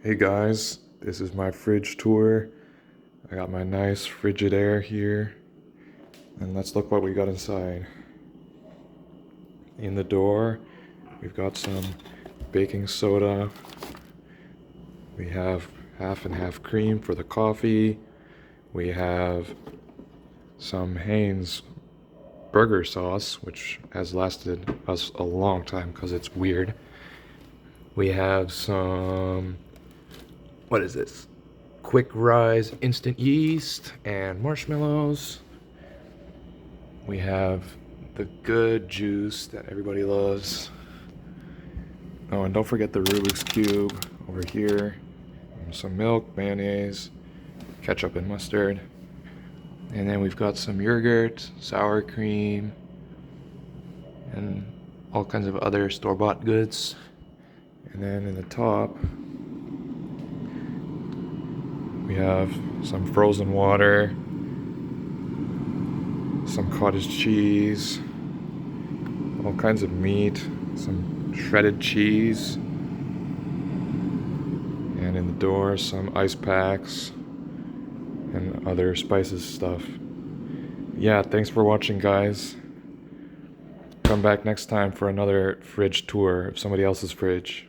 Hey guys, this is my fridge tour. I got my nice Frigidaire here, and let's look what we got inside. In the door, we've got some baking soda. We have half and half cream for the coffee. We have some Heinz burger sauce, which has lasted us a long time because it's weird. We have some, what is this? Quick rise instant yeast and marshmallows. We have the good juice that everybody loves. Oh, and don't forget the Rubik's Cube over here. Some milk, mayonnaise, ketchup and mustard. And then we've got some yogurt, sour cream, and all kinds of other store-bought goods. And then in the top, we have some frozen water, some cottage cheese, all kinds of meat, some shredded cheese, and in the door some ice packs and other spices stuff. Yeah, thanks for watching, guys. Come back next time for another fridge tour of somebody else's fridge.